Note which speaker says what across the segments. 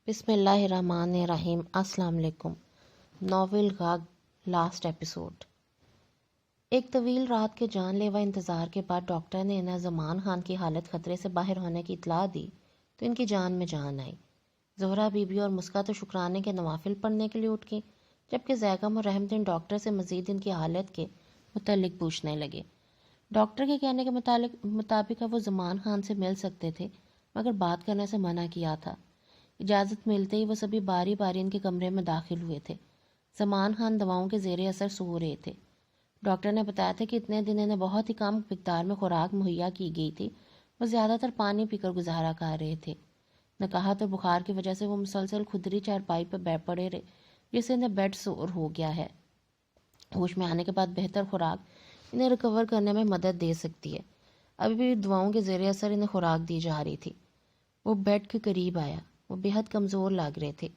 Speaker 1: بسم اللہ الرحمن الرحیم۔ السلام علیکم۔ ناول غاگ لاسٹ ایپیسوڈ۔ ایک طویل رات کے جان لیوا انتظار کے بعد ڈاکٹر نے انہیں زمان خان کی حالت خطرے سے باہر ہونے کی اطلاع دی تو ان کی جان میں جان آئی۔ زہرا بی بی اور مسکا تو شکرانے کے نوافل پڑھنے کے لیے اٹھ گئیں، جبکہ زیغم اور رحمت دین ڈاکٹر سے مزید ان کی حالت کے متعلق پوچھنے لگے۔ ڈاکٹر کے کہنے کے مطابق وہ زمان خان سے مل سکتے تھے، مگر بات کرنے سے منع کیا تھا۔ اجازت ملتے ہی وہ سبھی باری باری ان کے کمرے میں داخل ہوئے تھے۔ زمان خان دواؤں کے زیر اثر سو رہے تھے۔ ڈاکٹر نے بتایا تھا کہ اتنے دن انہیں بہت ہی کم مقدار میں خوراک مہیا کی گئی تھی، وہ زیادہ تر پانی پی کر گزارا کر رہے تھے۔ نقاہت اور بخار کی وجہ سے وہ مسلسل کھدری چارپائی پر بیٹھ پڑے رہے، جس سے انہیں بیڈ سور ہو گیا ہے۔ ہوش میں آنے کے بعد بہتر خوراک انہیں ریکور کرنے میں مدد دے سکتی ہے۔ ابھی بھی دواؤں کے زیر اثر انہیں خوراک دی جا رہی تھی۔ وہ بیڈ کے قریب آیا۔ وہ بے حد کمزور لگ رہے تھے۔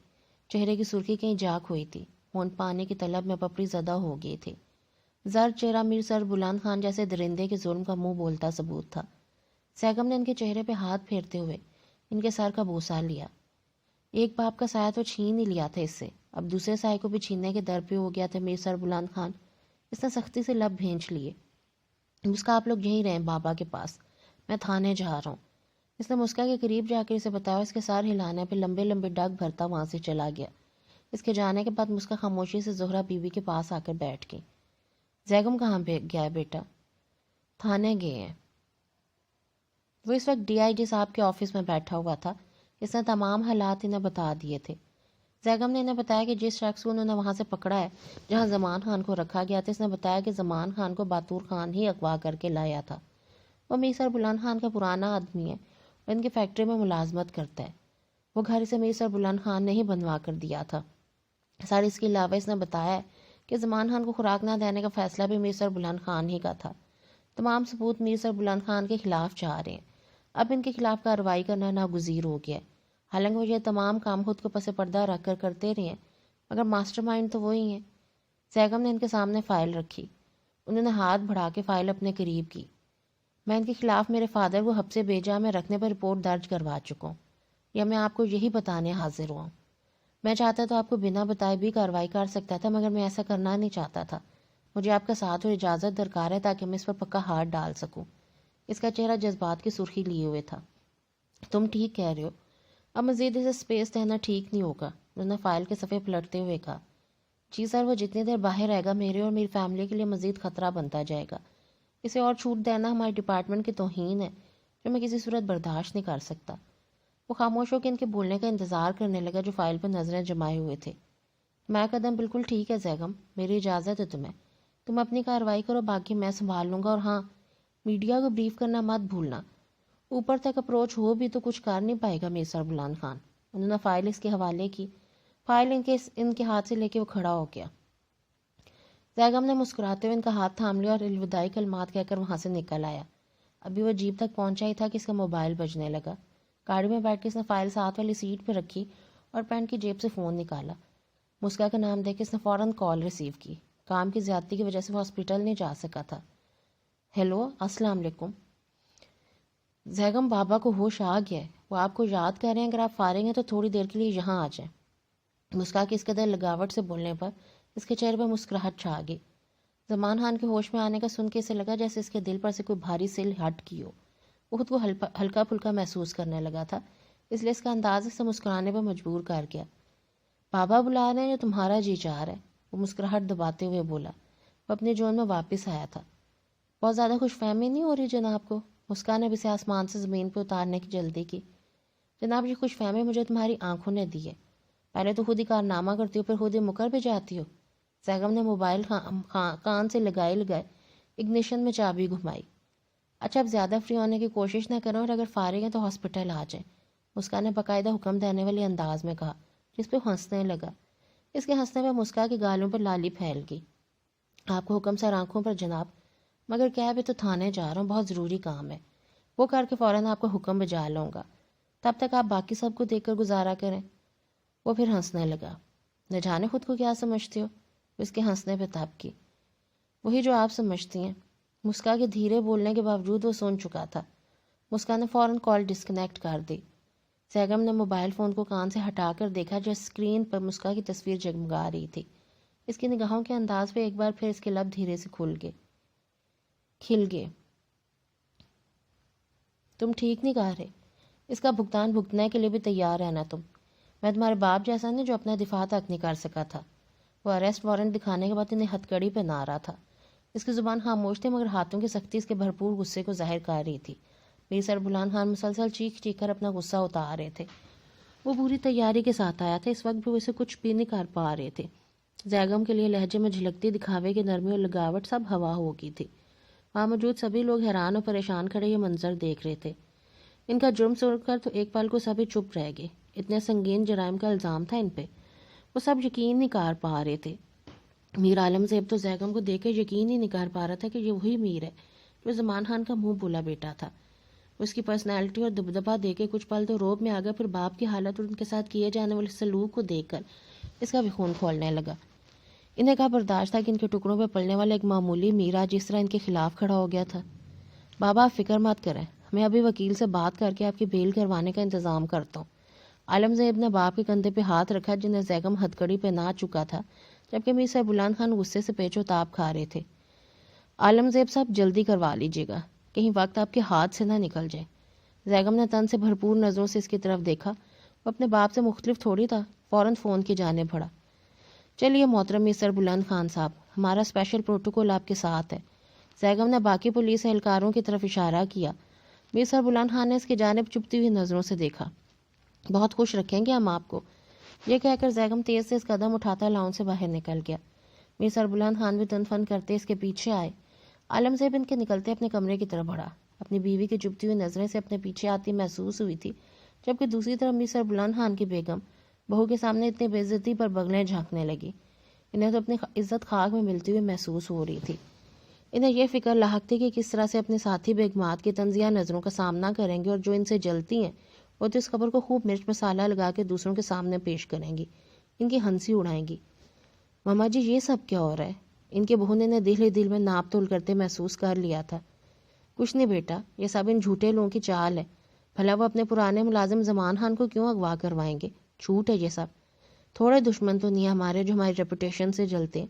Speaker 1: چہرے کی سرخی کہیں جا کھوئی تھی، ہونٹ پانی کی طلب میں پپڑی زدہ ہو گئی تھی۔ زرد چہرہ میر سر بلند خان جیسے درندے کے ظلم کا منہ بولتا ثبوت تھا۔ سیگم نے ان کے چہرے پہ ہاتھ پھیرتے ہوئے ان کے سر کا بوسہ لیا۔ ایک باپ کا سایہ تو چھین ہی لیا تھا اس سے، اب دوسرے سائے کو بھی چھیننے کے در پہ ہو گیا تھا میر سر بلند خان۔ اس نے سختی سے لب بھینچ لیے۔ مسکا آپ لوگ یہیں رہیں بابا کے پاس، میں تھانے جا رہا ہوں۔ اس نے مسکا کے قریب جا کر اسے بتایا، اس کے سر ہلانے پہ لمبے لمبے ڈگ بھرتا وہاں سے چلا گیا۔ اس کے جانے کے بعد مسکا خاموشی سے زہرا بیوی کے پاس آ کر بیٹھ گئی۔ زیغم کہاں گیا ہے بیٹا؟ تھانے گئے ہیں۔ وہ اس وقت ڈی آئی جی صاحب کے آفس میں بیٹھا ہوا تھا۔ اس نے تمام حالات انہیں بتا دیے تھے۔ زیغم نے انہیں بتایا کہ جس شخص کو انہوں نے وہاں سے پکڑا ہے جہاں زمان خان کو رکھا گیا تھا، اس نے بتایا کہ زمان خان کو باتور خان ہی اغوا کر کے لایا تھا۔ وہ میسر بلند خان کا پرانا آدمی ہے اور ان کی فیکٹری میں ملازمت کرتا ہے۔ وہ گھر اسے میسر بلند خان نے ہی بنوا کر دیا تھا۔ سر اس کے علاوہ اس نے بتایا ہے کہ زمان خان کو خوراک نہ دینے کا فیصلہ بھی میسر بلند خان ہی کا تھا۔ تمام ثبوت میسر بلند خان کے خلاف جا رہے ہیں۔ اب ان کے خلاف کارروائی کرنا ناگزیر ہو گیا ہے۔ حالانکہ وہ یہ تمام کام خود کو پس پردہ رکھ کر کرتے رہے ہیں، مگر ماسٹر مائنڈ تو وہی ہیں۔ زیغم نے ان کے سامنے فائل رکھی۔ انہوں نے ہاتھ بڑھا کے فائل اپنے قریب کی۔ میں ان کے خلاف میرے فادر کو حبس بیجا میں رکھنے پر رپورٹ درج کروا چکا ہوں، یا میں آپ کو یہی بتانے حاضر ہوا ہوں۔ میں چاہتا تو آپ کو بنا بتائے بھی کارروائی کر سکتا تھا، مگر میں ایسا کرنا نہیں چاہتا تھا۔ مجھے آپ کا ساتھ اور اجازت درکار ہے تاکہ میں اس پر پکا ہاتھ ڈال سکوں۔ اس کا چہرہ جذبات کی سرخی لیے ہوئے تھا۔ تم ٹھیک کہہ رہے ہو، اب مزید اسے سپیس دینا ٹھیک نہیں ہوگا، انہوں نے فائل کے صفحے پلٹتے ہوئے کہا۔ جی سر، وہ جتنی دیر باہر رہے گا میرے اور میری فیملی کے لیے مزید خطرہ بنتا جائے گا۔ اسے اور چھوٹ دینا ہمارے ڈپارٹمنٹ کی توہین ہے، جو میں کسی صورت برداشت نہیں کر سکتا۔ وہ خاموش ہو کے ان کے بولنے کا انتظار کرنے لگا جو فائل پر نظریں جمائے ہوئے تھے۔ میں قدم بالکل ٹھیک ہے زیغم، میری اجازت ہے تمہیں۔ تم اپنی کارروائی کرو، باقی میں سنبھال لوں گا، اور ہاں، میڈیا کو بریف کرنا مت بھولنا۔ اوپر تک اپروچ ہو بھی تو کچھ کر نہیں پائے گا میسر بلند خان۔ انہوں نے فائل اس کے حوالے کی۔ فائل ان کے ہاتھ سے لے کے وہ کھڑا ہو گیا۔ زیغم نے مسکراتے ہوئے ان کا ہاتھ تھام لیا اور الوداعی کلمات کہہ کر وہاں سے نکل آیا۔ ابھی وہ جیپ تک پہنچا ہی تھا کہ اس کا موبائل بجنے لگا۔ گاڑی میں بیٹھ کے اس نے فائل ساتھ والی سیٹ پہ رکھی اور پینٹ کی جیب سے فون نکالا۔ مسکا کا نام دیکھ کے اس نے فوراً کال ریسیو کی۔ کام کی زیادتی کی وجہ سے وہ ہاسپٹل نہیں جا سکا تھا۔ ہیلو، السلام علیکم۔ زیغم، بابا کو ہوش آ گیا ہے، وہ آپ کو یاد کر رہے ہیں، اگر آپ فارغ ہیں تو تھوڑی دیر کے لیے یہاں آ جائیں۔ مسکا کی اس قدر لگاوٹ سے بولنے پر اس کے چہرے پہ مسکراہٹ چھا گئی۔ زمان خان کے ہوش میں آنے کا سن کے اسے لگا جیسے اس کے دل پر سے کوئی بھاری سل ہٹ کی ہو۔ وہ خود کو ہلکا پھلکا محسوس کرنے لگا تھا، اس لیے اس کا انداز اسے مسکرانے پر مجبور کر گیا۔ بابا بلا رہے ہیں یا تمہارا جی چاہ رہا ہے؟ وہ مسکراہٹ دباتے ہوئے بولا۔ وہ اپنے جون میں واپس آیا تھا۔ بہت زیادہ خوش فہمی نہیں ہو رہی جناب کو؟ مسکا نے اسے آسمان سے زمین پہ اتارنے کی جلدی کی۔ جناب، یہ خوش فہمی مجھے تمہاری آنکھوں نے دی ہے۔ پہلے تو خود ہی کارنامہ کرتی ہو، پھر خود ہی مکر بھی جاتی ہو۔ زیغم نے موبائل کان سے لگائے اگنیشن میں چابی گھمائی۔ اچھا، اب زیادہ فری ہونے کی کوشش نہ کرو، اور اگر فارغ ہیں تو ہاسپٹل آ جائیں، مسکا نے باقاعدہ حکم دینے والے انداز میں کہا، جس پہ ہنسنے لگا۔ اس کے ہنسنے پہ مسکا کی گالوں پر لالی پھیل گئی۔ آپ کو حکم سر آنکھوں پر جناب، مگر کیا بھی تو تھانے جا رہا ہوں، بہت ضروری کام ہے، وہ کر کے فوراً آپ کا حکم بجا لوں گا، تب تک آپ باقی سب کو دیکھ کر گزارا کریں۔ وہ پھر ہنسنے لگا۔ نہ جانے خود کو کیا سمجھتے ہو؟ اس کے ہنسنے پہ تاب کی۔ وہی جو آپ سمجھتی ہیں۔ مسکا کے دھیرے بولنے کے باوجود وہ سن چکا تھا۔ مسکا نے فوراً کال ڈسکنیکٹ کر دی۔ زیغم نے موبائل فون کو کان سے ہٹا کر دیکھا جو اسکرین پر مسکا کی تصویر جگمگا رہی تھی۔ اس کی نگاہوں کے انداز پہ ایک بار پھر اس کے لب دھیرے سے کھل گئے۔ تم ٹھیک نہیں کہہ رہے، اس کا بھگتان بھگتنے کے لیے بھی تیار رہنا تم۔ میں تمہارے باپ جیسا نہیں جو اپنا دفاع تک نہیں کر سکا تھا۔ وہ اریسٹ وارنٹ دکھانے کے بعد انہیں ہتھ کڑی پہ نہ رہا تھا۔ اس کی زبان خاموش تھی مگر ہاتھوں کی سختی اس کے بھرپور غصے کو ظاہر کر رہی تھی۔ میر سربلان خان مسلسل چیخ چیخ کر اپنا غصہ اتار رہے تھے۔ وہ پوری تیاری کے ساتھ آیا تھا، اس وقت بھی وہ اسے کچھ بھی نہیں کر پا رہے تھے۔ زیغم کے لیے لہجے میں جھلکتی دکھاوے کی نرمی اور لگاوٹ سب ہوا ہو گئی تھی۔ وہاں موجود سبھی لوگ حیران اور پریشان کھڑے یہ منظر دیکھ رہے تھے۔ ان کا جرم سن کر تو ایک پل کو سبھی چپ رہ گئے۔ اتنے سنگین جرائم کا الزام تھا ان پہ، وہ سب یقین نہیں کر پا رہے تھے۔ میر عالم زیب تو زیغم کو دیکھ کے یقین ہی نہیں کر پا رہا تھا کہ یہ وہی میر ہے جو زمان خان کا منہ بولا بیٹا تھا۔ اس کی پرسنالٹی اور دبدبہ دیکھ کے کچھ پل تو روب میں آ گیا، پھر باپ کی حالت اور ان کے ساتھ کیے جانے والے سلوک کو دیکھ کر اس کا بھی خون کھولنے لگا۔ انہیں کا برداشت تھا کہ ان کے ٹکڑوں پہ پلنے والا ایک معمولی میرا جس طرح ان کے خلاف کھڑا ہو گیا تھا۔ بابا آپ فکر مت کریں، میں ابھی وکیل سے بات کر کے آپ کی بیل کروانے کا انتظام کرتا ہوں۔ عالم زیب نے باپ کے کندھے پہ ہاتھ رکھا جنہیں زیغم ہتھکڑی پہ نہ چکا تھا، جبکہ میر سربلان خان غصے سے پیچ و تاب کھا رہے تھے۔ عالم زیب صاحب جلدی کروا لیجیے گا، کہیں وقت آپ کے ہاتھ سے نہ نکل جائے۔ زیغم نے تن سے بھرپور نظروں سے اس کی طرف دیکھا۔ وہ اپنے باپ سے مختلف تھوڑی تھا، فوراً فون کی جانب بڑھا۔ چلیے محترم میر سربلند خان صاحب، ہمارا اسپیشل پروٹوکول آپ کے ساتھ ہے۔ زیغم نے باقی پولیس اہلکاروں کی طرف اشارہ کیا۔ میر سربلند خان نے اس کی جانب چپتی ہوئی نظروں سے دیکھا۔ بہت خوش رکھیں گے ہم آپ کو، یہ کہہ کر زیغم تیز سے قدم اٹھاتا لاؤن سے باہر نکل گیا۔ میر سربلند خان بھی تن فن کرتے اس کے پیچھے آئے۔ عالم زیب ان کے نکلتے اپنے کمرے کی طرف بڑھا۔ اپنی بیوی کی چپتی ہوئی نظریں سے اپنے پیچھے آتی محسوس ہوئی تھی، جبکہ دوسری طرف میر سربلند خان کی بیگم بہو کے سامنے اتنی بے عزتی پر بغلیں جھانکنے لگی۔ انہیں تو اپنی عزت خاک میں ملتی ہوئی محسوس ہو رہی تھی۔ انہیں یہ فکر لاحق تھی کہ کس طرح سے اپنے ساتھی بیگمات کی طنزیہ نظروں کا سامنا کریں گے، اور جو ان سے جلتی ہیں وہ تو اس خبر کو خوب مرچ مسالہ لگا کے دوسروں کے سامنے پیش کریں گی، ان کی ہنسی اڑائیں گی۔ ماما جی یہ سب کیا ہو رہا ہے؟ ان کے بہو نے دل ہی دل میں ناپ تول کرتے محسوس کر لیا تھا۔ کچھ نہیں بیٹا، یہ سب ان جھوٹے لوگوں کی چال ہے۔ بھلا وہ اپنے پرانے ملازم زمان خان کو کیوں اغوا کروائیں گے؟ جھوٹ ہے یہ سب۔ تھوڑے دشمن تو نہیں ہیں ہمارے جو ہماری ریپوٹیشن سے جلتے ہیں۔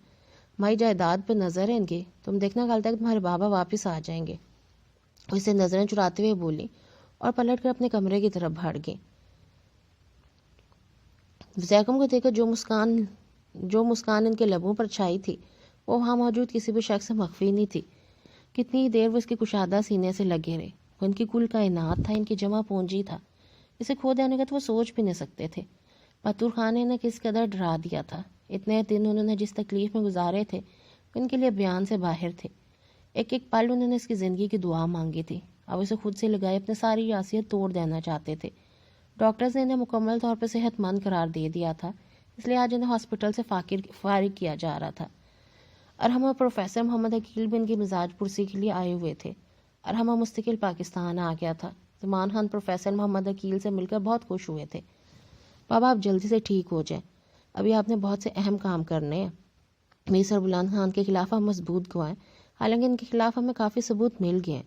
Speaker 1: ہماری جائیداد پہ نظر ہے ان کی، تم دیکھنا کل تک تمہارے بابا واپس آ جائیں گے۔ اسے نظریں چراتے ہوئے بولی اور پلٹ کر اپنے کمرے کی طرف بھاگ گئی۔ زیغم کو دیکھ کر جو مسکان ان کے لبوں پر چھائی تھی وہ وہاں موجود کسی بھی شخص سے مخفی نہیں تھی۔ کتنی دیر وہ اس کے کشادہ سینے سے لگے رہے۔ وہ ان کی کل کائنات تھا، ان کی جمع پونجی تھا۔ اسے کھو دینے کا تو وہ سوچ بھی نہیں سکتے تھے۔ پتور خان نے انہیں کس قدر ڈرا دیا تھا۔ اتنے دن انہوں نے جس تکلیف میں گزارے تھے ان کے لیے بیان سے باہر تھے۔ ایک ایک پل انہوں نے اس کی زندگی کی دعا مانگی تھی۔ اب اسے خود سے لگائے اپنے ساری یاسیت توڑ دینا چاہتے تھے۔ ڈاکٹرز نے انہیں مکمل طور پر صحت مند قرار دے دیا تھا، اس لیے آج انہیں ہاسپٹل سے فارغ کیا جا رہا تھا۔ ارحمہ پروفیسر محمد عقیل بھی ان کی مزاج پرسی کے لیے آئے ہوئے تھے۔ ارحمہ مستقل پاکستان آ گیا تھا۔ زمان خان پروفیسر محمد عقیل سے مل کر بہت خوش ہوئے تھے۔ بابا آپ جلدی سے ٹھیک ہو جائیں، ابھی آپ نے بہت سے اہم کام کرنے ہیں۔ میر سربلند خان کے خلاف ہم مضبوط گواہیں، حالانکہ ان کے خلاف ہمیں کافی ثبوت مل گئے ہیں۔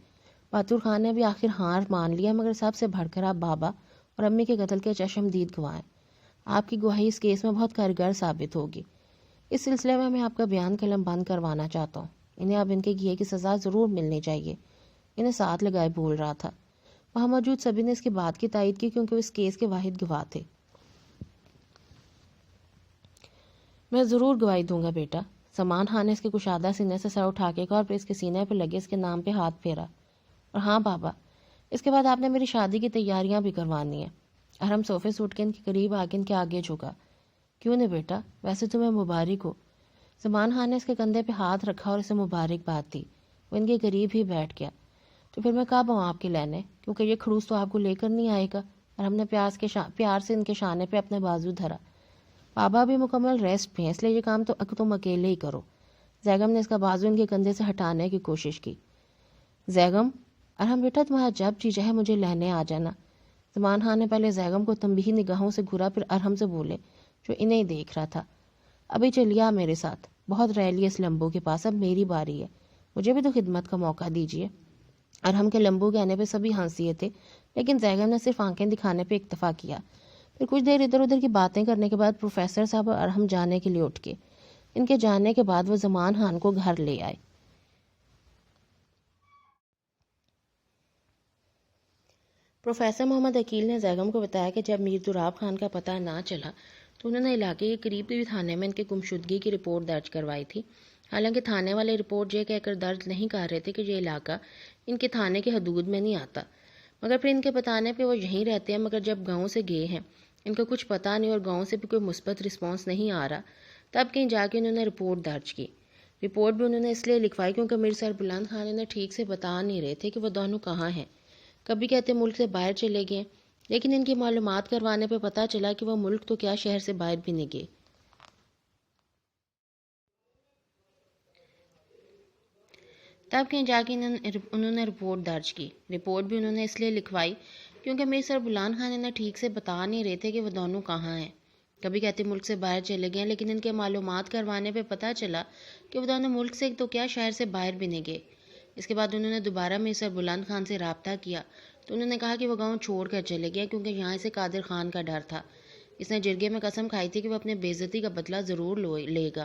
Speaker 1: پاتور خان نے بھی آخر ہار مان لیا، مگر سب سے بڑھ کر آپ بابا اور امی کے قتل کے چشمدید گواہ ہیں۔ آپ کی گواہی اس کیس میں بہت کارگر ثابت ہوگی۔ اس سلسلے میں میں آپ کا بیان قلم بند کروانا چاہتا ہوں۔ انہیں اب ان کے کیے کی سزا ضرور ملنی چاہیے۔ انہیں ساتھ لگائے بول رہا تھا۔ وہاں موجود سبھی نے اس کی بات کی تائید کی، کیونکہ وہ اس کیس کے واحد گواہ تھے۔ میں ضرور گواہی دوں گا بیٹا۔ زمان خان نے اس کے کشادہ سینے سے سر اٹھا کے کہا اور پھر اس کے سینے پہ لگے اس کے نام پہ ہاتھ پھیرا۔ اور ہاں بابا، اس کے بعد آپ نے میری شادی کی تیاریاں بھی کروانی ہیں۔ ارحم صوفے سے اٹھ کے ان کے قریب آ کے ان کے آگے جھکا۔ کیوں نہیں بیٹا، ویسے تمہیں مبارک ہو۔ زمان خان نے اس کے کندھے پہ ہاتھ رکھا اور اسے مبارک بات دی۔ وہ ان کے قریب ہی بیٹھ گیا۔ تو پھر میں کب آؤں آپ کے لینے؟ کیونکہ یہ خڑوس تو آپ کو لے کر نہیں آئے گا۔ اور ہم نے پیار سے ان کے شانے پہ اپنے بازو دھرا۔ بابا بھی مکمل ریسٹ پہ ہیں، اس لیے یہ کام تو تم اکیلے ہی کرو۔ زیغم نے اس کا بازو ان کے کندھے سے ہٹانے کی کوشش کی۔ زیغم، ارحم بیٹا تمہارا جب جی چاہے مجھے لینے آ جانا۔ زمان خان نے پہلے زیغم کو تنبیہی نگاہوں سے گھورا، پھر ارحم سے بولے جو انہیں دیکھ رہا تھا، ابھی چلیے آپ میرے ساتھ، بہت ریلی اس لمبو کے پاس، اب میری باری ہے، مجھے بھی تو خدمت کا موقع دیجیے۔ ارحم کے لمبو کہنے پہ سبھی ہنس دیے تھے، لیکن زیگم نے صرف آنکھیں دکھانے پہ اکتفا کیا۔ پھر کچھ دیر ادھر ادھر کی باتیں کرنے کے بعد پروفیسر صاحب اور ارحم جانے کے لیے اٹھ گئے۔ ان کے جانے کے بعد وہ زمان خان کو گھر لے آئے۔ پروفیسر محمد عقیل نے زیگم کو بتایا کہ جب میر دوراب خان کا پتہ نہ چلا تو انہوں نے علاقے کے قریب کے تھانے میں ان کی گمشدگی کی رپورٹ درج کروائی تھی۔ حالانکہ تھانے والے رپورٹ یہ کہہ کر درج نہیں کر رہے تھے کہ یہ علاقہ ان کے تھانے کے حدود میں نہیں آتا، مگر پھر ان کے بتانے پہ وہ یہیں رہتے ہیں۔ مگر جب گاؤں سے گئے ہیں ان کا کچھ پتہ نہیں اور گاؤں سے بھی کوئی مثبت رسپانس نہیں آ رہا، تب کہیں جا کے انہوں نے رپورٹ درج کی۔ رپورٹ بھی انہوں نے اس لیے لکھوائی کیونکہ میر سر بلند خان انہیں ٹھیک سے بتا نہیں رہے تھے کہ وہ دونوں کہاں ہیں۔ کبھی کہتے ملک سے باہر چلے گئے، لیکن ان کی معلومات کروانے پہ پتہ چلا کہ وہ ملک تو کیا شہر سے باہر بھی نہیں گئے۔ تب کہیں جا کے انہوں نے رپورٹ درج کی۔ رپورٹ بھی انہوں نے اس لیے لکھوائی کیونکہ میر سر بلند خان انہیں ٹھیک سے بتا نہیں رہے تھے کہ وہ دونوں کہاں ہیں۔ کبھی کہتے ملک سے باہر چلے گئے، لیکن ان کے معلومات کروانے پہ پتہ چلا کہ وہ دونوں ملک سے تو کیا شہر سے باہر بھی نہیں گئے۔ اس کے بعد انہوں نے دوبارہ میر سر بلند خان سے رابطہ کیا تو انہوں نے کہا کہ وہ گاؤں چھوڑ کر چلے گئے کیونکہ یہاں سے قادر خان کا ڈر تھا۔ اس نے جرگے میں قسم کھائی تھی کہ وہ اپنے بے عزتی کا بدلہ ضرور لے گا،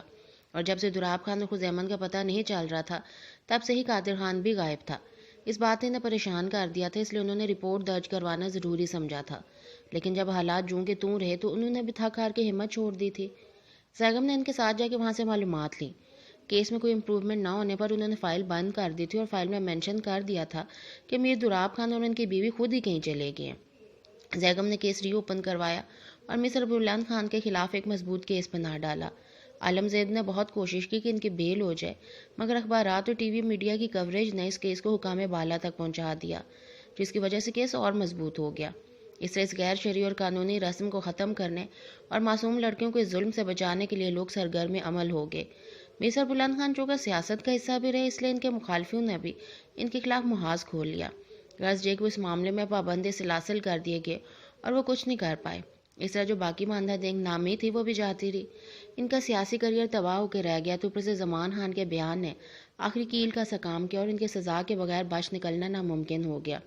Speaker 1: اور جب سے دوراب خان اور خزیمن کا پتہ نہیں چل رہا تھا تب سے ہی قادر خان بھی غائب تھا۔ اس بات نے انہیں پریشان کر دیا تھا، اس لیے انہوں نے رپورٹ درج کروانا ضروری سمجھا تھا۔ لیکن جب حالات جوں کے توں رہے تو انہوں نے بھی تھک ہار کے ہمت چھوڑ دی تھی۔ زیگم نے ان کے ساتھ جا کے وہاں سے معلومات لی۔ کیس میں کوئی امپروومنٹ نہ ہونے پر انہوں نے فائل بند کر دی تھی اور فائل میں مینشن کر دیا تھا کہ میر دوراب خان اور ان کی بیوی خود ہی کہیں چلے گئے ہیں۔ زیگم نے کیس ری اوپن کروایا اور میر سر بلند خان کے خلاف ایک مضبوط کیس بنا ڈالا۔ عالم زید نے بہت کوشش کی کہ ان کی بیل ہو جائے، مگر اخبارات اور ٹی وی میڈیا کی کوریج نے اس کیس کو حکام بالا تک پہنچا دیا، جس کی وجہ سے کیس اور مضبوط ہو گیا۔ اس طرح اس غیر شرعی اور قانونی رسم کو ختم کرنے اور معصوم لڑکیوں کو اس ظلم سے بچانے کے لیے لوگ سرگرم عمل ہو گئے۔ میر سر بلند خان چونکہ سیاست کا حصہ بھی رہے، اس لیے ان کے مخالفوں نے بھی ان کے خلاف محاذ کھول لیا۔ غرض یہ کہ اس معاملے میں پابند سلاسل کر دیے گئے اور وہ کچھ نہیں کر پائے۔ اس طرح جو باقی ماندہ دینگ نامی تھی وہ بھی جاتی رہی۔ ان کا سیاسی کریئر تباہ ہو کے رہ گیا تو اوپر سے زمان خان کے بیان نے آخری کیل کا سا کام کیا اور ان کے سزا کے بغیر بچ نکلنا ناممکن ہو گیا۔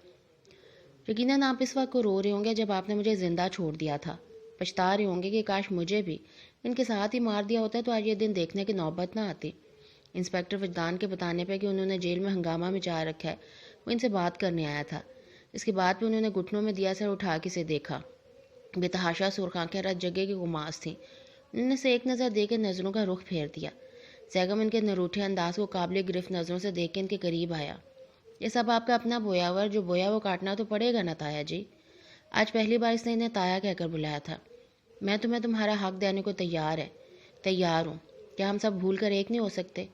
Speaker 1: یقیناً آپ اس وقت کو رو رہے ہوں گے جب آپ نے مجھے زندہ چھوڑ دیا تھا، پچھتا رہے ہوں گے کہ کاش مجھے بھی ان کے ساتھ ہی مار دیا ہوتا تو آج یہ دن دیکھنے کی نوبت نہ آتی۔ انسپیکٹر وجدان کے بتانے پہ کہ انہوں نے جیل میں ہنگامہ مچا رکھا ہے، وہ ان سے بات کرنے آیا تھا۔ اس کے بعد بھی انہوں نے گھٹنوں میں دیا سر اٹھا کے اسے دیکھا۔ بے تحاشا سرخ آنکھیں رت جگہ کی گماس تھیں۔ انہوں نے اسے ایک نظر دے کے نظروں کا رخ پھیر دیا۔ زیگم ان کے نروٹھے انداز کو قابل گرفت نظروں سے دیکھ کے ان کے قریب آیا۔ یہ سب آپ کا اپنا بویا ہوا، جو بویا وہ کاٹنا تو پڑے گا نا تایا جی۔ آج پہلی بار اس نے انہیں تایا کہہ کر بلایا تھا۔ میں تمہیں تمہارا حق دینے کو تیار ہوں۔ کیا ہم سب بھول کر ایک نہیں ہو سکتے؟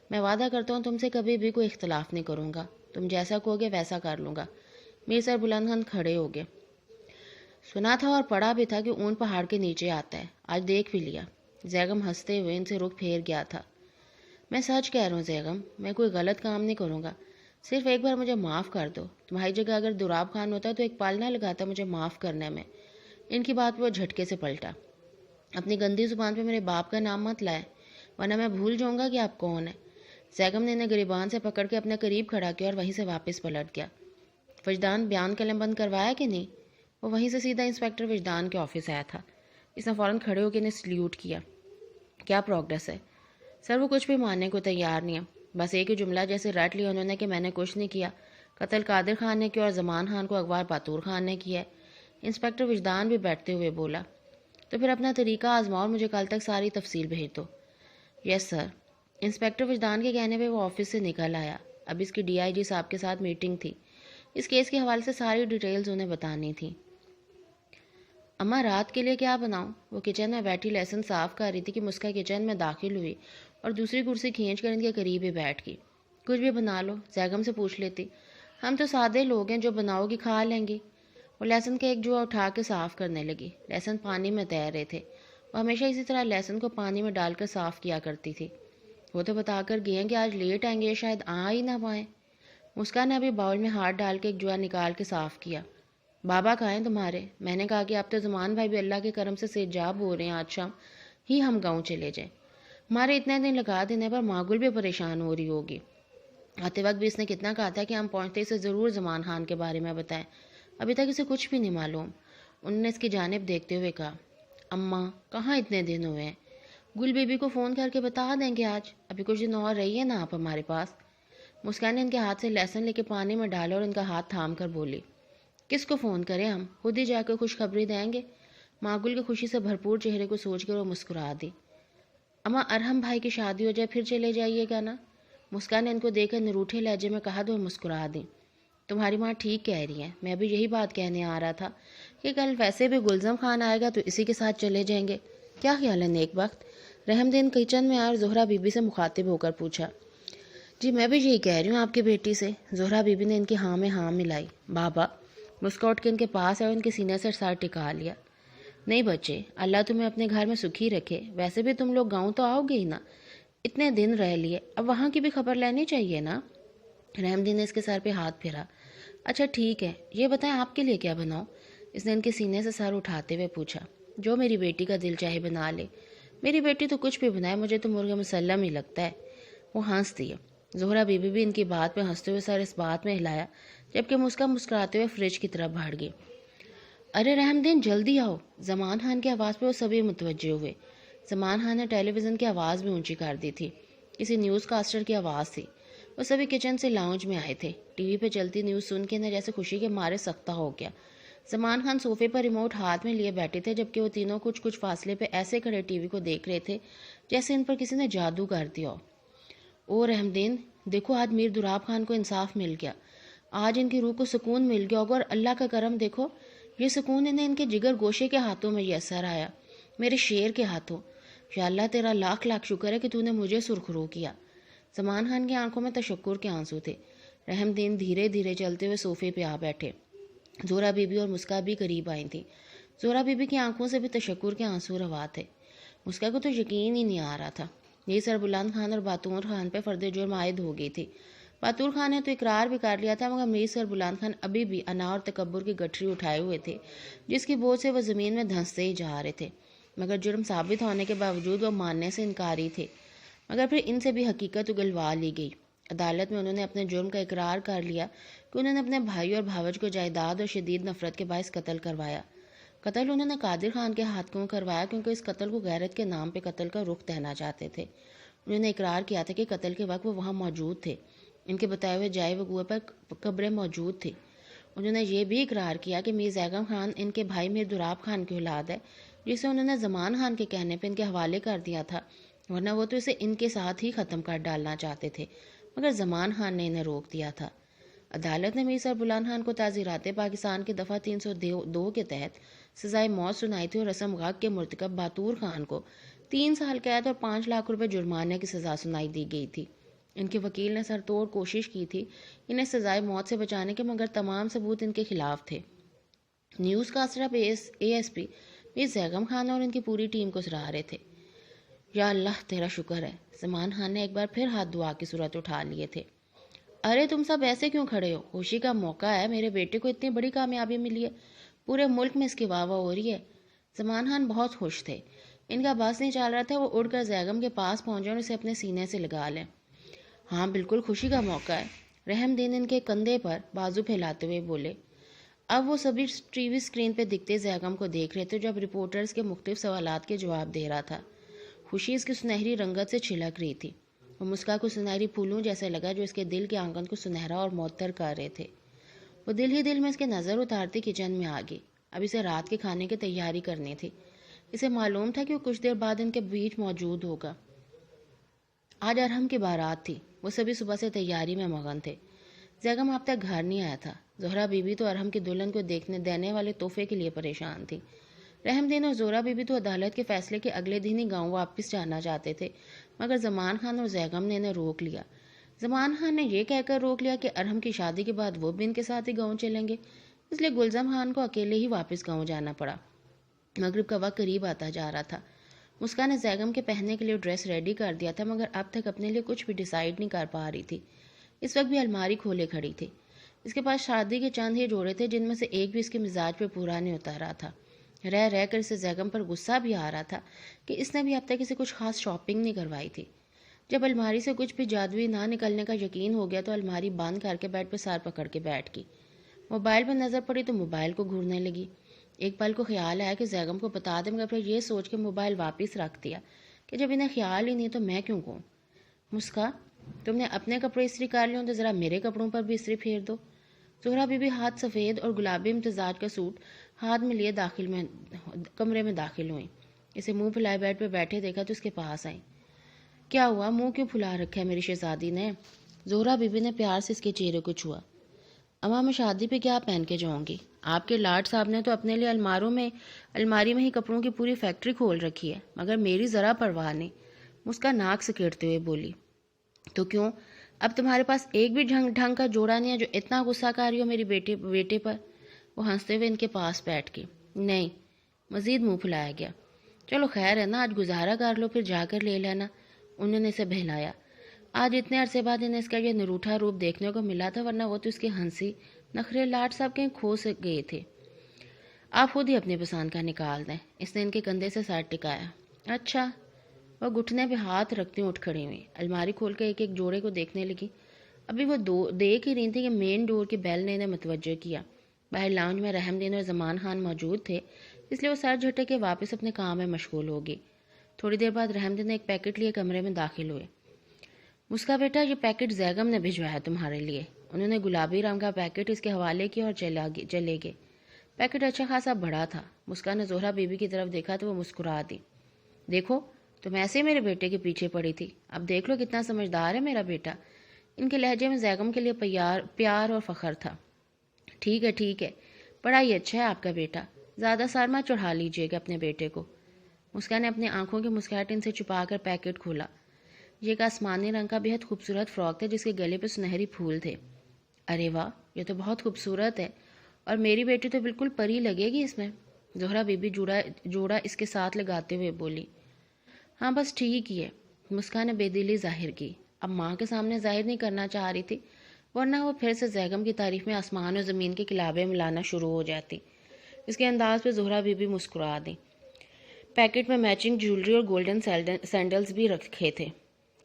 Speaker 1: میں وعدہ کرتا ہوں تم سے کبھی بھی کوئی اختلاف نہیں کروں گا، تم جیسا کہوگے ویسا کر لوں گا۔ میر سر بلند خان کھڑے ہو گئے۔ سنا تھا اور پڑھا بھی تھا کہ اون پہاڑ کے نیچے آتا ہے، آج دیکھ بھی لیا۔ زیگم ہنستے ہوئے ان سے رخ پھیر گیا تھا۔ میں سچ کہہ رہا ہوں زیگم، میں کوئی غلط کام نہیں کروں گا، صرف ایک بار مجھے معاف کر دو۔ تمہاری جگہ اگر دوراب خان ہوتا تو ایک پال نہ لگاتا مجھے معاف کرنے میں۔ ان کی بات پہ وہ جھٹکے سے پلٹا۔ اپنی گندی زبان پہ میرے باپ کا نام مت لائے ورنہ میں بھول جاؤں گا کہ آپ کون ہیں۔ زیگم نے انہیں گریبان سے پکڑ کے اپنے قریب کھڑا کیا اور وہیں سے واپس پلٹ گیا۔ وجدان بیان قلم بند کروایا کہ نہیں؟ وہ وہیں سے سیدھا انسپیکٹر وجدان کے آفس آیا تھا۔ اس نے فوراً کھڑے ہو کے انہیں سلیوٹ کیا۔ کیا پروگریس ہے؟ سر وہ کچھ بھی ماننے کو تیار نہیں ہے، بس ایک ہی جملہ جیسے رٹ لیا انہوں نے کہ میں نے کچھ نہیں کیا، قتل قادر خان نے کیا اور زمان خان کو اغوا باتور خان نے کیا ہے۔ انسپیکٹر وجدان بھی بیٹھتے ہوئے بولا۔ تو پھر اپنا طریقہ آزماؤ اور مجھے کل تک ساری تفصیل بھیج دو۔ یس سر۔ انسپیکٹر وجدان کے کہنے پہ وہ آفس سے نکل آیا۔ اب اس کی ڈی آئی جی صاحب کے ساتھ میٹنگ تھی، اس کیس کے حوالے سے ساری ڈیٹیلز انہیں بتانی تھی۔ اماں رات کے لیے کیا بناؤں؟ وہ کچن میں بیٹھی لہسن صاف کر رہی تھی کہ مسکا کچن میں داخل ہوئی اور دوسری کرسی کھینچ کر ان کے قریب ہی بیٹھ گئی۔ کچھ بھی بنا لو، زیگم سے پوچھ لیتی۔ ہم تو سادے لوگ ہیں، جو بناؤ گی کھا لیں گی۔ وہ لہسن کا ایک جوا اٹھا کے صاف کرنے لگی۔ لہسن پانی میں تیر رہے تھے۔ وہ ہمیشہ اسی طرح لہسن کو پانی میں ڈال کر صاف کیا کرتی تھی۔ وہ تو بتا کر گئے ہیں کہ آج لیٹ آئیں گے، شاید آ ہی نہ پائیں۔ مسکا نے ابھی باؤل میں ہاتھ ڈال کے ایک جوا نکال کے صاف کیا۔ بابا کہاں ہیں تمہارے؟ میں نے کہا کہ اب تو زمان بھائی بھی اللہ کے کرم سے سیجاب ہو رہے ہیں، آج شام ہی ہم گاؤں چلے جائیں۔ ہمارے اتنے دن لگا دینے پر ماگل بھی پریشان ہو رہی ہوگی۔ آتے وقت بھی اس نے کتنا کہا تھا کہ ہم پہنچتے اسے ضرور زمان خان کے بارے میں بتائیں۔ ابھی تک اسے کچھ بھی نہیں معلوم۔ انہوں نے اس کی جانب دیکھتے ہوئے کہا، اماں کہاں اتنے دن ہوئے ہیں؟ گل بی بی کو فون کر کے بتا دیں گے آج، ابھی کچھ دن اور رہی ہے نا آپ ہمارے پاس۔ مسکان نے ان کے ہاتھ سے لہسن لے کے پانی میں ڈالا اور ان کا ہاتھ تھام کر بولی، کس کو فون کریں ہم؟ خود ہی جا کے خوشخبری دیں گے۔ معقول کے خوشی سے بھرپور چہرے کو سوچ کر وہ مسکرا دی۔ اماں ارحم بھائی کی شادی ہو جائے پھر چلے جائیے گا نا؟ مسکان نے ان کو دیکھ کر نروٹھے لہجے میں کہا تو وہ مسکرا دی۔ تمہاری ماں ٹھیک کہہ رہی ہے، میں بھی یہی بات کہنے آ رہا تھا کہ کل ویسے بھی گلزم خان آئے گا تو اسی کے ساتھ چلے جائیں گے۔ کیا خیال ہے نیک وقت؟ رحم دین کچن میں آئے اور زہرا بی بی سے مخاطب ہو کر پوچھا۔ جی میں بھی یہی کہہ رہی ہوں آپ کی بیٹی سے۔ زہرا بی بی نے ان کی ہاں میں ہاں ملائی۔ بابا مسکا اٹھ کے ان کے پاس آئے اور ان کے سینے سے سر ٹکا لیا۔ نہیں بچے، اللہ تمہیں اپنے گھر میں سکھی رکھے، ویسے بھی تم لوگ گاؤں تو آؤ گے ہی نا، اتنے دن رہ لیے، اب وہاں کی بھی خبر لینی چاہیے نا۔ رحم دین نے اس کے سر پہ ہاتھ پھیرا۔ اچھا ٹھیک ہے، یہ بتائیں آپ کے لیے کیا بناؤ؟ اس نے ان کے سینے سے سر اٹھاتے ہوئے پوچھا۔ جو میری بیٹی کا دل چاہے بنا لے۔ میری بیٹی تو کچھ بھی بنائے، مجھے تو مرغ مسلم ہی لگتا ہے۔ وہ ہنس دیے۔ زہرا بی بی بھی ان کی بات پہ ہنستے ہوئے سر اس بات میں ہلایا، جبکہ مسکراتے ہوئے فریج کی طرف بھاگ گئی۔ ارے رحم دین جلدی آؤ! زمان خان کی آواز پہ وہ سبھی متوجہ ہوئے۔ زمان خان نے ٹیلی ویژن کی آواز بھی اونچی کر دی تھی، کسی نیوز کاسٹر کی آواز تھی۔ وہ سبھی کچن سے لاؤنج میں آئے تھے۔ ٹی وی پہ چلتی نیوز سن کے نہ جیسے خوشی کے مارے سکتہ ہو گیا۔ زمان خان صوفے پر ریموٹ ہاتھ میں لیے بیٹھے تھے، جبکہ وہ تینوں کچھ فاصلے پہ ایسے کھڑے ٹی وی کو دیکھ رہے تھے جیسے ان پر کسی نے جادو کر دیا ہو۔ او رحم دین، دیکھو آج میر دراب خان کو انصاف مل گیا، آج ان کی روح کو سکون مل گیا ہوگا، اور اللہ کا کرم دیکھو، یہ سکون انہیں ان کے جگر گوشے کے ہاتھوں میں یسر آیا، میرے شیر کے ہاتھوں۔ یا اللہ تیرا لاکھ لاکھ شکر ہے کہ تو نے مجھے سرخرو کیا۔ زمان خان کی آنکھوں میں تشکر کے آنسو تھے۔ رحم دین دھیرے دھیرے چلتے ہوئے صوفے پہ آ بیٹھے۔ زہرا بی بی اور مسکا بھی قریب آئی تھیں۔ زہرا بی بی کی آنکھوں سے بھی تشکر کے آنسو روا تھے۔ مسکا کو تو یقین ہی نہیں آ رہا تھا۔ یہ سربلند خان اور باتور خان پہ فرد جرم عائد ہو گئی تھی۔ باتور خان نے تو اقرار بھی کر لیا تھا، مگر میر سربلند خان ابھی بھی انا اور تکبر کی گٹھری اٹھائے ہوئے تھے، جس کی بوجھ سے وہ زمین میں دھنستے ہی جا رہے تھے۔ مگر جرم ثابت ہونے کے باوجود وہ ماننے سے انکاری تھے۔ مگر پھر ان سے بھی حقیقت اگلوا لی گئی۔ عدالت میں انہوں نے اپنے جرم کا اقرار کر لیا کہ انہوں نے اپنے بھائی اور بھاوج کو جائیداد اور شدید نفرت کے باعث قتل کروایا۔ قتل انہوں نے قادر خان کے ہاتھوں کروایا کیونکہ اس قتل کو غیرت کے نام پہ قتل کا رخ دینا چاہتے تھے۔ انہوں نے اقرار کیا تھا کہ قتل کے وقت وہ وہاں موجود تھے، ان کے بتائے ہوئے جائے وقوع پر قبریں موجود تھی۔ انہوں نے یہ بھی اقرار کیا کہ میر زیغم خان ان کے بھائی میر دراب خان کی اولاد ہے، جسے انہوں نے زمان خان کے کہنے پہ ان کے حوالے کر دیا تھا، ورنہ وہ تو اسے ان کے ساتھ ہی ختم کر ڈالنا چاہتے تھے، مگر زمان خان نے انہیں روک دیا تھا۔ عدالت نے میر سربلند خان کو تعزیرات پاکستان کی دفعہ 302 کے تحت سزائے موت سنائی تھی اور رسم غاق کے مرتکب باتور خان کو 3 سال قید اور 5 لاکھ روپے جرمانے کی سزا سنائی دی گئی تھی۔ ان کے وکیل نے سر توڑ کوشش کی تھی انہیں سزائے موت سے بچانے کے، مگر تمام ثبوت ان کے خلاف تھے۔ نیوز کاسٹر اب اے ایس پی میر زیغم خان اور ان کی پوری ٹیم کو سراہ رہے تھے۔ یا اللہ تیرا شکر ہے، زمان خان نے ایک بار پھر ہاتھ دعا کی صورت اٹھا لیے تھے۔ ارے تم سب ایسے کیوں کھڑے ہو؟ خوشی کا موقع ہے، میرے بیٹے کو اتنی بڑی کامیابی ملی ہے، پورے ملک میں اس کی واہ واہ ہو رہی ہے۔ زمان خان بہت خوش تھے، ان کا بس نہیں چل رہا تھا، وہ اڑ کر زیغم کے پاس پہنچے اور اسے اپنے سینے سے لگا لیں۔ ہاں بالکل خوشی کا موقع ہے، رحم دین ان کے کندھے پر بازو پھیلاتے ہوئے بولے۔ اب وہ سبھی ٹی وی اسکرین پہ دکھتے زیغم کو دیکھ رہے تھے جو اب رپورٹرز کے مختلف سوالات کے جواب دے رہا تھا۔ خوشی اس کی سنہری رنگت سے چھلک رہی تھی۔ وہ مسکا کو سنہری پھولوں جیسے لگا جو اس کے دل کے آنگن کو سنہرا اور معطر کر رہے تھے۔ وہ دل ہی دل میں اس کے نظر اتارتی کچن میں آ گئی۔ اب اسے رات کے کھانے کی تیاری کرنی تھی۔ اسے معلوم تھا کہ وہ کچھ دیر بعد ان کے بیچ موجود ہوگا۔ آج ارحم کی بارات تھی، وہ سبھی صبح سے تیاری میں مگن تھے۔ زیغم اب تک گھر نہیں آیا تھا۔ زہرا بی بی تو ارحم کی دلہن کو دینے والے تحفے کے لیے پریشان تھی۔ رحم دین اور زہرا بی بی تو عدالت کے فیصلے کے اگلے دن ہی گاؤں واپس جانا چاہتے تھے، مگر زمان خان اور زیغم نے انہیں روک لیا۔ زمان خان نے یہ کہہ کر روک لیا کہ ارحم کی شادی کے بعد وہ بھی ان کے ساتھ ہی گاؤں چلیں گے، اس لیے گلزم خان کو اکیلے ہی واپس گاؤں جانا پڑا۔ مغرب کا وقت قریب آتا جا رہا تھا۔ مسکان نے زیغم کے پہننے کے لیے ڈریس ریڈی کر دیا تھا، مگر اب تک اپنے لیے کچھ بھی ڈیسائیڈ نہیں کر پا رہی تھی۔ اس وقت بھی الماری کھولے کھڑی تھی۔ اس کے پاس شادی کے چند ہی جوڑے تھے جن میں سے ایک بھی اس کے مزاج پہ پورا نہیں اتر رہا تھا۔ رہ رہ کر اسے زیغم پر غصہ بھی آ رہا تھا کہ اس نے بھی اب تک اسے کچھ خاص شاپنگ نہیں کروائی تھی۔ جب الماری سے کچھ بھی جادوئی نہ نکلنے کا یقین ہو گیا تو الماری بند کر کے بیڈ پہ سر پکڑ کے بیٹھ گئی۔ موبائل پر نظر پڑی تو موبائل کو گھورنے لگی۔ ایک پل کو خیال آیا کہ زیغم کو بتا دیں، مگر پھر یہ سوچ کے موبائل واپس رکھ دیا کہ جب انہیں خیال ہی نہیں تو میں کیوں کہوں۔ مسکا، تم نے اپنے کپڑے استری کر لیے تو ذرا میرے کپڑوں پر بھی استری پھیر دو۔ زہرا بی بی ہاتھ سفید اور گلابی امتزاج کا سوٹ ہاتھ میں لیے کمرے میں داخل ہوئیں۔ اسے منہ پھلائے بیڈ پہ بیٹھے دیکھا تو اس کے پاس آئیں۔ کیا ہوا، منہ کیوں پھلا رکھا ہے میری شہزادی نے؟ زہرا بی بی نے پیار سے اس کے چہرے کو چھوا۔ اماں، میں شادی پہ کیا پہن کے جاؤں گی؟ آپ کے لاڈ صاحب نے تو اپنے لیے الماری میں ہی کپڑوں کی پوری فیکٹری کھول رکھی ہے، مگر میری ذرا پرواہ نہیں۔ مسکا ناک سکیڑتے ہوئے بولی۔ تو کیوں؟ اب تمہارے پاس ایک بھی ڈھنگ کا جوڑا نہیں ہے جو اتنا غصہ کر رہی ہو میری بیٹے پر؟ وہ ہنستے ہوئے ان کے پاس بیٹھ گئی۔ نہیں، مزید منہ پھلایا گیا۔ چلو خیر ہے نا، آج گزارا کر لو، پھر جا کر لے لینا۔ انہوں نے اسے بہلایا۔ آج اتنے عرصے بعد انہیں اس کا یہ نروٹھا روپ دیکھنے کو ملا تھا، ورنہ وہ تو اس کی ہنسی نخرے لاڈ صاحب کہیں کھو سے گئے تھے۔ آپ خود ہی اپنی پسند کا نکال دیں۔ اس نے ان کے کندھے سے سر ٹکایا۔ اچھا۔ وہ گھٹنے پہ ہاتھ رکھتی اٹھ کھڑی ہوئی، الماری کھول کے ایک ایک جوڑے کو دیکھنے لگی۔ ابھی وہ دیکھ ہی رہی تھی کہ مین ڈور کی بیل نے انہیں متوجہ کیا۔ باہر لاؤنج میں رحم دین اور زمان خان موجود تھے، اس لیے وہ سر جھٹک کے واپس اپنے کام میں مشغول ہو گئی۔ تھوڑی دیر بعد رحم دین نے ایک پیکٹ لیے کمرے میں داخل ہوئے۔ مسکا بیٹا، یہ پیکٹ زیغم نے بھجوایا تمہارے لیے۔ انہوں نے گلابی رنگ کا پیکٹ اس کے حوالے کیا اور چلے گئے۔ پیکٹ اچھا خاصا بڑا تھا۔ مسکا نے زہرا بی بی کی طرف دیکھا تو وہ مسکرا دی۔ دیکھو، تم ایسے ہی میرے بیٹے کے پیچھے پڑی تھی، اب دیکھ لو کتنا سمجھدار ہے میرا بیٹا۔ ان کے لہجے میں زیغم کے لیے پیار اور فخر تھا۔ ٹھیک ہے، بڑا ہی اچھا ہے آپ کا بیٹا، زیادہ سرما چڑھا لیجئے گا اپنے بیٹے کو۔ مسکا نے اپنی آنکھوں کی مسکراہٹ ان سے چھپا کر پیکٹ کھولا۔ یہ ایک آسمانی رنگ کا بہت خوبصورت فراک تھا جس کے گلے پہ سنہری پھول تھے۔ ارے واہ، یہ تو بہت خوبصورت ہے، اور میری بیٹی تو بالکل پری لگے گی اس میں۔ زہرا بی بی جوڑا اس کے ساتھ لگاتے ہوئے بولی۔ ہاں بس ٹھیک ہی ہے۔ مسکا نے بے دلی ظاہر کی، اب ماں کے سامنے ظاہر نہیں کرنا چاہ رہی تھی، ورنہ وہ پھر سے زیغم کی تعریف میں آسمان اور زمین کے کلابے ملانا شروع ہو جاتی۔ اس کے انداز پہ زہرا بی بی مسکرا دی۔ پیکٹ میں میچنگ جیولری اور گولڈن سینڈلز بھی رکھے تھے۔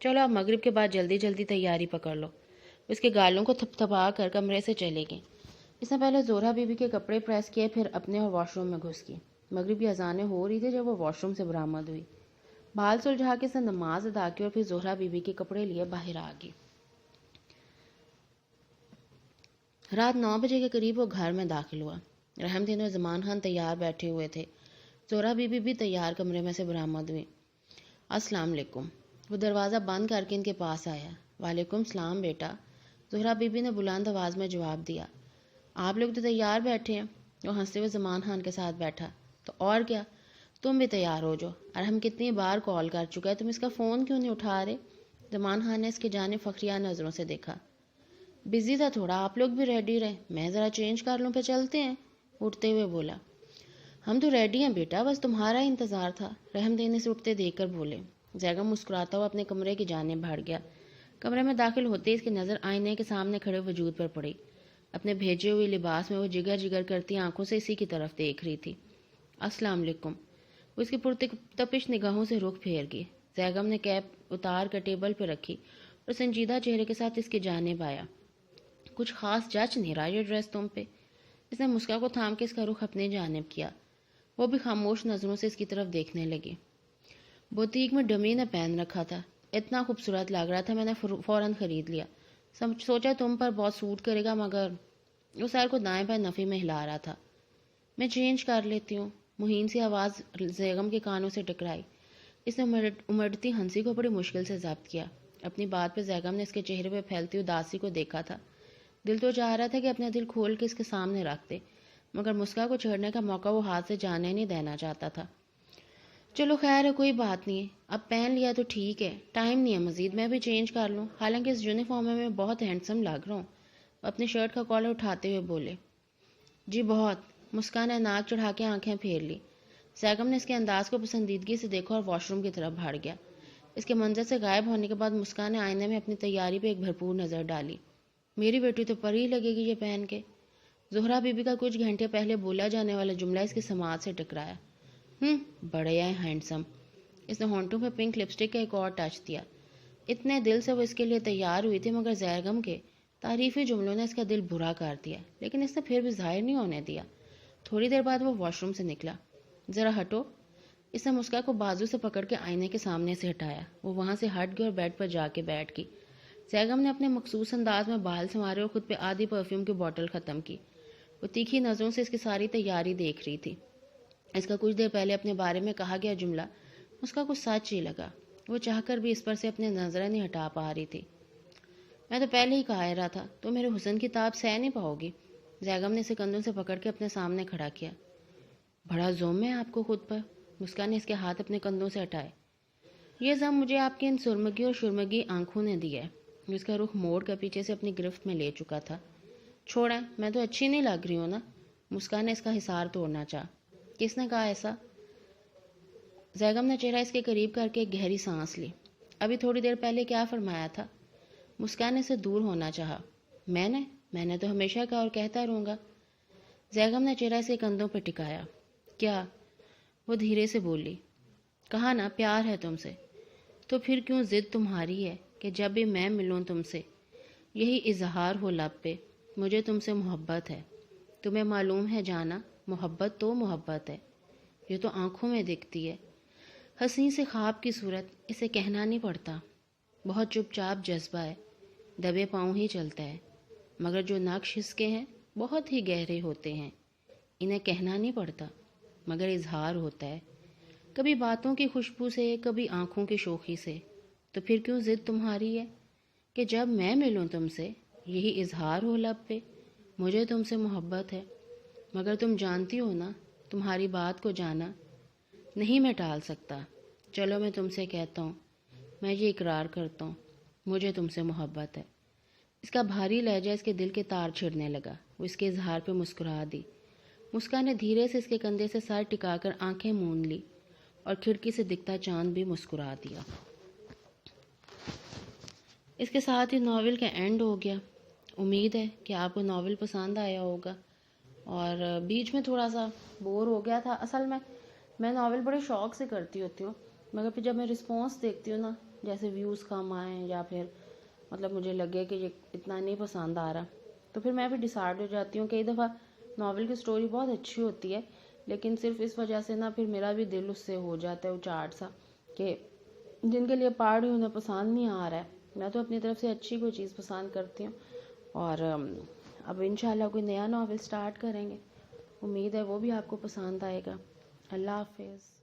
Speaker 1: چلو اب مغرب کے بعد جلدی جلدی تیاری پکڑ لو۔ اس کے گالوں کو تھپ تھپا کر کمرے سے چلے گئی۔ اس نے پہلے زہرا بی بی کے کپڑے پریس کیے، پھر اپنے اور واش روم میں گھس گئی۔ مغرب کی اذانیں ہو رہی تھی جب وہ واش روم سے برآمد ہوئی۔ بال سلجھا کے سے نماز ادا کی اور پھر زہرا بی بی کے کپڑے لیے باہر آ گئی۔ رات 9 بجے کے قریب وہ گھر میں داخل ہوا۔ رحم دین اور زمان خان تیار بیٹھے ہوئے تھے۔ زہرا بی بی بھی تیار کمرے میں سے برآمد ہوئی۔ السلام علیکم۔ وہ دروازہ بند کر کے ان کے پاس آیا۔ وعلیکم السلام بیٹا، زہرا بی بی نے بلند آواز میں جواب دیا۔ آپ لوگ تو تیار بیٹھے ہیں۔ وہ ہنستے ہوئے زمان خان کے ساتھ بیٹھا۔ تو اور کیا، تم بھی تیار ہو جاؤ، اور ہم کتنی بار کال کر چکا ہے، تم اس کا فون کیوں نہیں اٹھا رہے؟ زمان خان نے اس کی جانب فخریہ نظروں سے دیکھا۔ بزی تھا تھوڑا، آپ لوگ بھی ریڈی رہے، میں ذرا چینج کر لوں پھر چلتے ہیں، اٹھتے ہوئے بولا۔ ہم تو ریڈی ہیں بیٹا، بس تمہارا ہی انتظار تھا، رحم دینے سے اٹھتے دیکھ کر بولے۔ زیغم مسکراتا ہوا اپنے کمرے کی جانب بڑھ گیا۔ کمرے میں داخل ہوتے اس کی نظر آئینے کے سامنے کھڑے وجود پر پڑی۔ اپنے بھیجے ہوئے لباس میں وہ جگر جگر کرتی آنکھوں سے اسی کی طرف دیکھ رہی تھی۔ السلام علیکم۔ وہ اس کی پرتپش نگاہوں سے رخ پھیر گئی۔ زیغم نے کیپ اتار کر ٹیبل پہ رکھی اور سنجیدہ چہرے کے ساتھ اس کی جانب آیا۔ کچھ خاص جچ نہیں رہا یہ ڈریس تم پہ۔ اس نے مسکا کو تھام کے اس کا رخ اپنے جانب کیا۔ وہ بھی خاموش نظروں سے اس کی طرف دیکھنے لگی۔ بوتیک میں ڈمی نے پہن رکھا تھا، اتنا خوبصورت لگ رہا تھا، میں نے فوراً خرید لیا۔ سوچا تم پر بہت سوٹ کرے گا، مگر وہ سر کو دائیں بائیں نفی میں ہلا رہا تھا۔ میں چینج کر لیتی ہوں، مہین سی آواز زیغم کے کانوں سے ٹکرائی۔ اس نے امڑتی ہنسی کو بڑی مشکل سے ضبط کیا۔ اپنی بات پہ زیغم نے اس کے چہرے پہ پھیلتی اداسی کو دیکھا تھا۔ دل تو چاہ رہا تھا کہ اپنا دل کھول کے اس کے سامنے رکھ دے، مگر مسکا کو چھیڑنے کا موقع وہ ہاتھ سے جانے نہیں دینا چاہتا تھا۔ چلو خیر ہے، کوئی بات نہیں ہے، اب پہن لیا تو ٹھیک ہے، ٹائم نہیں ہے مزید، میں بھی چینج کر لوں، حالانکہ اس یونیفارم میں میں بہت ہینڈسم لگ رہا ہوں۔ اپنی شرٹ کا کالر اٹھاتے ہوئے بولے۔ جی بہت۔ مسکا نے ناک چڑھا کے آنکھیں پھیر لی۔ زیغم نے اس کے انداز کو پسندیدگی سے دیکھا اور واش روم کی طرف بھاڑ گیا۔ اس کے منظر سے غائب ہونے کے بعد مسکا نے آئینے میں اپنی تیاری پہ ایک بھرپور نظر ڈالی۔ میری بیٹی تو پری لگے گی یہ پہن کے۔ زہرا بی بی کا کچھ گھنٹے پہلے بولا جانے والا جملہ اس کی سماعت سے ٹکرایا۔ بڑے ہیں ہینڈسم۔ اس نے ہونٹوں پہ پنک لپسٹک کا ایک اور ٹچ دیا۔ اتنے دل سے وہ اس کے لیے تیار ہوئی تھی، مگر زیغم کے تعریفی جملوں نے اس کا دل برا کر دیا، لیکن اس نے پھر بھی ظاہر نہیں ہونے دیا۔ تھوڑی دیر بعد وہ واش روم سے نکلا۔ ذرا ہٹو، اس نے مسکا کو بازو سے پکڑ کے آئینے کے سامنے سے ہٹایا۔ وہ وہاں سے ہٹ گئی اور بیڈ پر جا کے بیٹھ گئی۔ زیگم نے اپنے مخصوص انداز میں بال سنوارے اور خود پہ آدھی پرفیوم کی بوٹل ختم کی۔ وہ تیکھی نظروں سے اس کی ساری تیاری دیکھ رہی تھی۔ اس کا کچھ دیر پہلے اپنے بارے میں کہا گیا جملہ مسکا کو سچ ہی لگا۔ وہ چاہ کر بھی اس پر سے اپنے نظریں نہیں ہٹا پا رہی تھی۔ میں تو پہلے ہی کہا رہا تھا تو میرے حسن کی تاب سہ نہیں پاؤ گی۔ زیگم نے اسے کندھوں سے پکڑ کے اپنے سامنے کھڑا کیا۔ بڑا زوم ہے آپ کو خود پر۔ مسکان نے اس کے ہاتھ اپنے کندھوں سے ہٹائے۔ یہ زم مجھے آپ کی ان سرمگی اور شرمگی آنکھوں نے دی ہے۔ اس کا رخ موڑ کر پیچھے سے اپنی گرفت میں لے چکا تھا۔ چھوڑیں، میں تو اچھی نہیں لگ رہی ہوں نا؟ مسکان نے اس کا حصار توڑنا چاہا۔ کس نے کہا ایسا؟ زیگم نے چہرہ اس کے قریب کر کے ایک گہری سانس لی۔ ابھی تھوڑی دیر پہلے کیا فرمایا تھا؟ مسکان نے اسے دور ہونا چاہا۔ میں نے تو ہمیشہ کہا اور کہتا رہوں گا۔ زیگم نے چہرہ اسے کندھوں پہ ٹکایا۔ کیا؟ وہ دھیرے سے بولی۔ کہا نا پیار ہے تم سے۔ تو پھر کیوں ضد تمہاری ہے کہ جب بھی میں ملوں تم سے یہی اظہار ہو لب پہ، مجھے تم سے محبت ہے۔ تمہیں معلوم ہے جانا، محبت تو محبت ہے، یہ تو آنکھوں میں دکھتی ہے۔ حسین سے خواب کی صورت، اسے کہنا نہیں پڑتا۔ بہت چپ چاپ جذبہ ہے، دبے پاؤں ہی چلتا ہے، مگر جو نقش اس کے ہیں بہت ہی گہرے ہوتے ہیں۔ انہیں کہنا نہیں پڑتا مگر اظہار ہوتا ہے، کبھی باتوں کی خوشبو سے، کبھی آنکھوں کی شوخی سے۔ تو پھر کیوں ضد تمہاری ہے کہ جب میں ملوں تم سے یہی اظہار ہو لب پہ، مجھے تم سے محبت ہے۔ مگر تم جانتی ہو نا، تمہاری بات کو جانا نہیں میں ٹال سکتا۔ چلو میں تم سے کہتا ہوں، میں یہ اقرار کرتا ہوں، مجھے تم سے محبت ہے۔ اس کا بھاری لہجہ اس کے دل کے تار چھڑنے لگا۔ وہ اس کے اظہار پہ مسکرا دی۔ مسکان نے دھیرے سے اس کے کندھے سے سر ٹکا کر آنکھیں مون لی اور کھڑکی سے دکھتا چاند بھی مسکرا دیا۔ اس کے ساتھ ہی ناول کا اینڈ ہو گیا۔ امید ہے کہ آپ کو ناول پسند آیا ہوگا، اور بیچ میں تھوڑا سا بور ہو گیا تھا۔ اصل میں ناول بڑے شوق سے کرتی ہوتی ہوں، مگر پھر جب میں رسپانس دیکھتی ہوں نا، جیسے ویوز کم آئیں یا پھر مطلب مجھے لگے کہ یہ اتنا نہیں پسند آ رہا، تو پھر میں بھی ڈیسائیڈ ہو جاتی ہوں۔ کئی دفعہ ناول کی سٹوری بہت اچھی ہوتی ہے، لیکن صرف اس وجہ سے نا پھر میرا بھی دل اس سے ہو جاتا ہے اچاٹ سا، کہ جن کے لیے پڑھ رہی ہوں انہیں پسند نہیں آ رہا ہے۔ میں تو اپنی طرف سے اچھی کوئی چیز پسند کرتی ہوں، اور اب انشاءاللہ کوئی نیا ناول سٹارٹ کریں گے، امید ہے وہ بھی آپ کو پسند آئے گا۔ اللہ حافظ۔